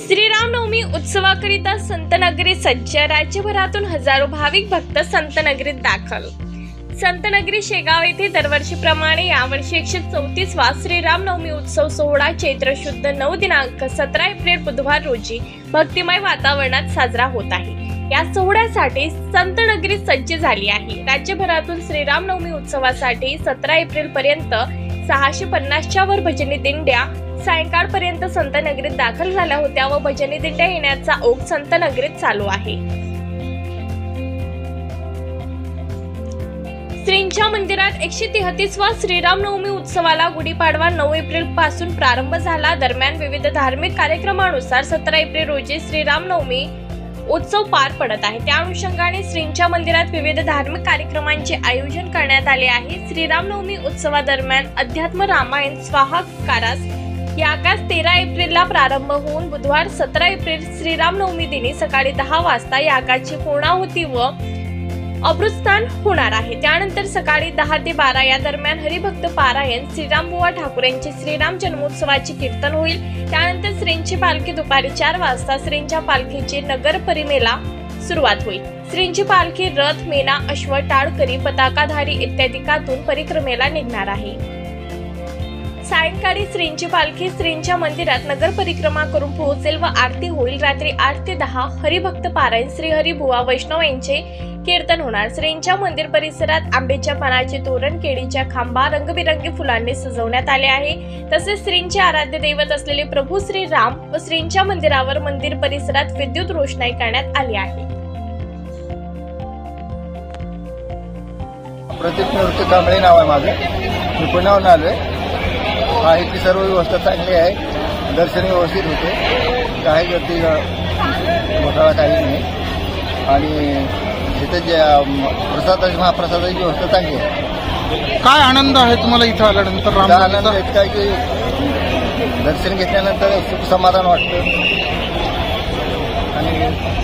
श्रीरामनवमी उत्सवाकरिता संतनगरी सज्ज। राज्यभरातून हजारो भाविक भक्त संतनगरीत दाखल। संतनगरी शेगाव येथे दरवर्षीप्रमाणे यावर्षी 134वा श्रीरामनवमी उत्सव सोहळा चैत्र शुद्ध 9 दिनांक 17 एप्रिल बुधवार रोजी भक्तिमय वातावरणात साजरा होत आहे। या सोहळ्यासाठी संतनगरी सज्ज झाली आहे। राज्यभरातून श्रीरामनवमी उत्सवासाठी 17 एप्रिल पर्यंत 650च्या वर भजनी दिंड्या सायंकाळपर्यंत संतनगरीत दाखल झाल्या होत्या व भजनी दिंड्या येण्याचा ओघ संतनगरीत चालू आहे। श्रींच्या मंदिरात 133वा श्रीरामनवमी उत्सवाला गुढीपाडवा 9 एप्रिल पासून प्रारंभ झाला। दरम्यान विविध धार्मिक कार्यक्रमानुसार 17 एप्रिल रोजी श्रीरामनवमी उत्सव पार पडत आहे। त्या अनुषंगाने श्रींच्या मंदिरात विविध धार्मिक कार्यक्रमांचे आयोजन करण्यात आले आहे। श्रीरामनवमी उत्सवादरम्यान अध्यात्म रामायण स्वाहाकारास याकास 13 एप्रिलला प्रारंभ होऊन बुधवार 17 एप्रिल श्रीरामनवमी दिनी सकाळी 10 वाजता यागाची पूर्णाहुती व अमृतस्नान होणार आहे। त्यानंतर सकाळी 10 ते 12 या दरम्यान हरिभक्त पारायण, श्रीरामबुवा ठाकूर यांचे श्रीराम जन्मोत्सवाचे कीर्तन होईल। त्यानंतर श्रींची पालखी दुपारी 4 वाजता श्रींच्या पालखीची नगर परिमेला सुरुवात होईल। श्रींची पालखी रथ, मेना, अश्व, टाळकरी, पताकाधारी इत्यादीकातून परिक्रमेला निघणार आहे। सायंकाळी श्रींची पालखी श्रींच्या मंदिरात नगर परिक्रमा करून पोहोचेल व आरती होईल। रात्री 8 ते 10 हरिभक्त पारायण, श्री हरिबुवा वैष्णव यांचे कीर्तन होणार। श्रींच्या मंदिर परिसरात आंब्याच्या पानाचे तोरण, केळीच्या खांबा रंगबिरंगी फुलांनी सजवण्यात आले आहे। तसेच श्रींचे आराध्य दैवत असलेले प्रभू श्री राम व श्रींच्या मंदिरावर मंदिर परिसरात विद्युत रोषणाई करण्यात आली आहे। प्रतीक मूर्ती कांबळे नाव आहे माझं। मी पुण्याहून आलोय। इथली सर्व व्यवस्था चांगली आहे। दर्शन व्यवस्थित होते, काही गर्दी घोटाळा काही नाही आणि इथे जे प्रसादाची महाप्रसादाची व्यवस्था चांगली आहे। काय आनंद आहे तुम्हाला इथं आल्यानंतर? आनंद इतका की दर्शन घेतल्यानंतर सुख समाधान वाटतं आणि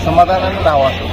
समाधानाने राहावं वाटतं।